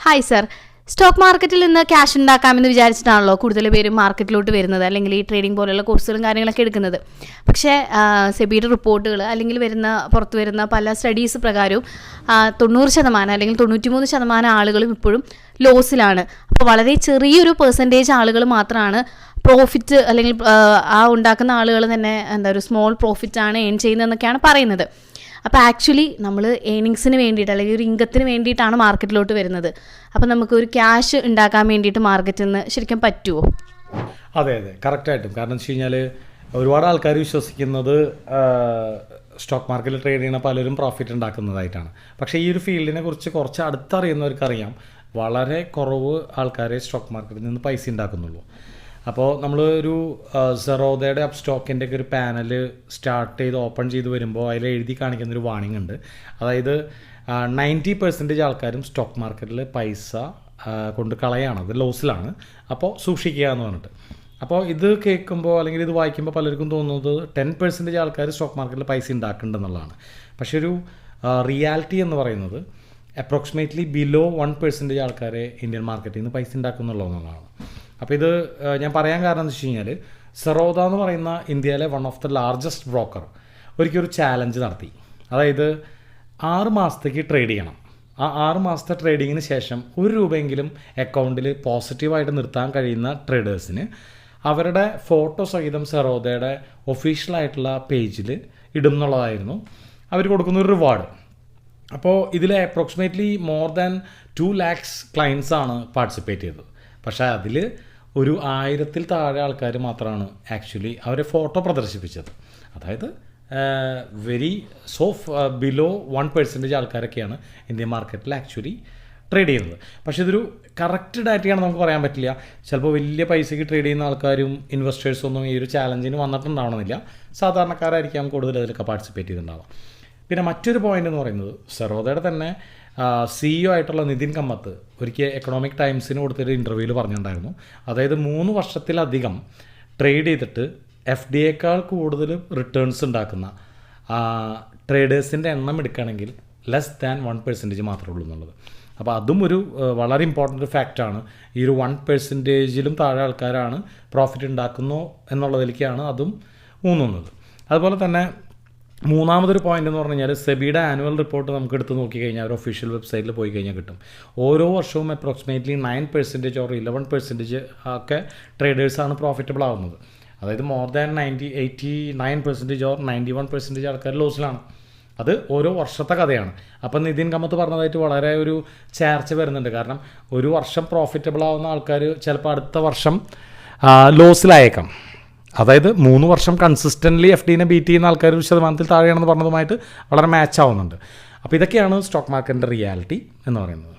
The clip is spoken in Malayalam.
ഹായ് സർ, സ്റ്റോക്ക് മാർക്കറ്റിൽ നിന്ന് ക്യാഷ് ഉണ്ടാക്കാമെന്ന് വിചാരിച്ചിട്ടാണല്ലോ കൂടുതൽ പേരും മാർക്കറ്റിലോട്ട് വരുന്നത്, അല്ലെങ്കിൽ ഈ ട്രേഡിംഗ് പോലുള്ള കോഴ്സുകളും കാര്യങ്ങളൊക്കെ എടുക്കുന്നത്. പക്ഷേ സെബിയുടെ റിപ്പോർട്ടുകൾ അല്ലെങ്കിൽ പുറത്തു വരുന്ന പല സ്റ്റഡീസ് പ്രകാരവും 90% അല്ലെങ്കിൽ 93% ആളുകളും ഇപ്പോഴും ലോസിലാണ്. അപ്പോൾ വളരെ ചെറിയൊരു പെർസെൻറ്റേജ് ആളുകൾ മാത്രമാണ് പ്രോഫിറ്റ്, അല്ലെങ്കിൽ ആ ഉണ്ടാക്കുന്ന ആളുകൾ തന്നെ ഒരു സ്മോൾ പ്രോഫിറ്റാണ് ഏൺ ചെയ്യുന്നതെന്നൊക്കെയാണ് പറയുന്നത്. അപ്പോൾ ആക്ച്വലി നമ്മൾ ഏണിങ്സിന് വേണ്ടിയിട്ട് അല്ലെങ്കിൽ ഒരു ഇൻകത്തിന് വേണ്ടിയിട്ടാണ് മാർക്കറ്റിലോട്ട് വരുന്നത്. അപ്പോൾ നമുക്ക് ഒരു ക്യാഷ് ഉണ്ടാക്കാൻ വേണ്ടിയിട്ട് മാർക്കറ്റിൽ നിന്ന് ശരിക്കും പറ്റുമോ? അതെ, കറക്റ്റായിട്ടും. കാരണം വെച്ച് കഴിഞ്ഞാൽ ഒരുപാട് ആൾക്കാർ വിശ്വസിക്കുന്നത് സ്റ്റോക്ക് മാർക്കറ്റിൽ ട്രേഡ് ചെയ്യുന്ന പലരും പ്രോഫിറ്റ് ഉണ്ടാക്കുന്നതായിട്ടാണ്. പക്ഷേ ഈ ഒരു ഫീൽഡിനെ കുറിച്ച് കുറച്ച് അടുത്തറിയുന്നവർക്കറിയാം, വളരെ കുറവ് ആൾക്കാരെ സ്റ്റോക്ക് മാർക്കറ്റിൽ നിന്ന് പൈസ ഉണ്ടാക്കുന്നുള്ളൂ. അപ്പോൾ നമ്മൾ ഒരു സെറോദയുടെ അപ്പ് സ്റ്റോക്കിൻ്റെ ഒക്കെ ഒരു പാനൽ സ്റ്റാർട്ട് ചെയ്ത് ഓപ്പൺ ചെയ്ത് വരുമ്പോൾ അതിൽ എഴുതി കാണിക്കുന്നൊരു വാണിംഗ് ഉണ്ട്. അതായത് 90% ആൾക്കാരും സ്റ്റോക്ക് മാർക്കറ്റിൽ പൈസ കൊണ്ട് കളയാണ്, അത് ലോസിലാണ്, അപ്പോൾ സൂക്ഷിക്കുക എന്ന് പറഞ്ഞിട്ട്. അപ്പോൾ ഇത് കേൾക്കുമ്പോൾ അല്ലെങ്കിൽ ഇത് വായിക്കുമ്പോൾ പലർക്കും തോന്നുന്നത് 10% ആൾക്കാർ സ്റ്റോക്ക് മാർക്കറ്റിൽ പൈസ ഉണ്ടാക്കുന്നുണ്ടെന്നുള്ളതാണ്. പക്ഷേ ഒരു റിയാലിറ്റി എന്ന് പറയുന്നത് അപ്രോക്സിമേറ്റ്ലി ബിലോ 1% ആൾക്കാരെ ഇന്ത്യൻ മാർക്കറ്റിൽ നിന്ന് പൈസ ഉണ്ടാക്കുന്നുള്ളൂ എന്നുള്ളതാണ്. അപ്പോൾ ഇത് ഞാൻ പറയാൻ കാരണം എന്ന് വെച്ച് കഴിഞ്ഞാൽ, സെറോദ എന്ന് പറയുന്ന ഇന്ത്യയിലെ one of the largest broker ഒരിക്കലൊരു ചാലഞ്ച് നടത്തി. അതായത് 6 മാസത്തേക്ക് ട്രേഡ് ചെയ്യണം. ആ 6 മാസത്തെ ട്രേഡിങ്ങിന് ശേഷം 1 രൂപയെങ്കിലും അക്കൗണ്ടിൽ പോസിറ്റീവായിട്ട് നിർത്താൻ കഴിയുന്ന ട്രേഡേഴ്സിന് അവരുടെ ഫോട്ടോ സഹിതം സെറോദയുടെ ഒഫീഷ്യലായിട്ടുള്ള പേജിൽ ഇടും എന്നുള്ളതായിരുന്നു അവർ കൊടുക്കുന്നൊരു റിവാർഡ്. അപ്പോൾ ഇതിൽ അപ്രോക്സിമേറ്റ്ലി മോർ ദാൻ 2 lakhs ക്ലയൻസാണ് പാർട്ടിസിപ്പേറ്റ് ചെയ്തത്. പക്ഷേ അതിൽ ഒരു 1000-ൽ താഴെ ആൾക്കാർ മാത്രമാണ് ആക്ച്വലി അവരെ ഫോട്ടോ പ്രദർശിപ്പിച്ചത്. അതായത് ബിലോ 1% ആൾക്കാരൊക്കെയാണ് ഇന്ത്യൻ മാർക്കറ്റിൽ ആക്ച്വലി ട്രേഡ് ചെയ്യുന്നത്. പക്ഷേ ഇതൊരു കറക്റ്റ് ഡാറ്റയാണ് നമുക്ക് പറയാൻ പറ്റില്ല. ചിലപ്പോൾ വലിയ പൈസയ്ക്ക് ട്രേഡ് ചെയ്യുന്ന ആൾക്കാരും ഇൻവെസ്റ്റേഴ്സൊന്നും ഈ ഒരു ചാലഞ്ചിന് വന്നിട്ടുണ്ടാവണമെന്നില്ല. സാധാരണക്കാരായിരിക്കാം കൂടുതൽ അതിലൊക്കെ പാർട്ടിസിപ്പേറ്റ് ചെയ്തിട്ടുണ്ടാവുക. പിന്നെ മറ്റൊരു പോയിന്റ് എന്ന് പറയുന്നത്, സെറോദയുടെ തന്നെ CEO ആയിട്ടുള്ള നിതിൻ കമ്മത്ത് ഒരിക്കൽ എക്കണോമിക് ടൈംസിന് കൊടുത്തൊരു ഇൻ്റർവ്യൂവിൽ പറഞ്ഞിട്ടുണ്ടായിരുന്നു. അതായത് 3 വർഷത്തിലധികം ട്രേഡ് ചെയ്തിട്ട് FDയേക്കാൾ കൂടുതൽ റിട്ടേൺസ് ഉണ്ടാക്കുന്ന ട്രേഡേഴ്സിൻ്റെ എണ്ണം എടുക്കുകയാണെങ്കിൽ ലെസ് ദാൻ 1% മാത്രമേ ഉള്ളൂ എന്നുള്ളത്. അപ്പോൾ അതും ഒരു വളരെ ഇമ്പോർട്ടൻ്റ് ഫാക്റ്റാണ്. ഈ ഒരു 1%-ലും താഴെ ആൾക്കാരാണ് പ്രോഫിറ്റ് ഉണ്ടാക്കുന്നു എന്നുള്ളതിലേക്കാണ് അതും ഊന്നുന്നത്. അതുപോലെ തന്നെ മൂന്നാമതൊരു പോയിന്റ് എന്ന് പറഞ്ഞു കഴിഞ്ഞാൽ, സെബിയുടെ ആനുവൽ റിപ്പോർട്ട് നമുക്ക് എടുത്ത് നോക്കിക്കഴിഞ്ഞാൽ ഒരു ഒഫീഷ്യൽ വെബ്സൈറ്റിൽ പോയി കഴിഞ്ഞാൽ കിട്ടും. ഓരോ വർഷവും അപ്രോക്സിമേറ്റ്ലി 9% ഓർ 11% ഒക്കെ ട്രേഡേഴ്സാണ് പ്രോഫിറ്റബിൾ ആവുന്നത്. അതായത് മോർ ദാൻ 89% ഓർ 91% ആൾക്കാർ ലോസിലാണ്. അത് ഓരോ വർഷത്തെ കഥയാണ്. അപ്പം നിതിൻ കമ്മത്ത് പറഞ്ഞതായിട്ട് വളരെ ഒരു ചർച്ച വരുന്നുണ്ട്. കാരണം ഒരു വർഷം പ്രോഫിറ്റബിൾ ആവുന്ന ആൾക്കാർ ചിലപ്പോൾ അടുത്ത വർഷം ലോസിലായേക്കാം. അതായത് 3 വർഷം കൺസിസ്റ്റൻ്റ്ലി FDനെ ബീറ്റ് ചെയ്യുന്ന ആൾക്കാർ 1% താഴെയാണെന്ന് പറഞ്ഞതുമായിട്ട് വളരെ മാച്ച് ആവുന്നുണ്ട്. അപ്പോൾ ഇതൊക്കെയാണ് സ്റ്റോക്ക് മാർക്കറ്റിൻ്റെ റിയാലിറ്റി എന്ന് പറയുന്നത്.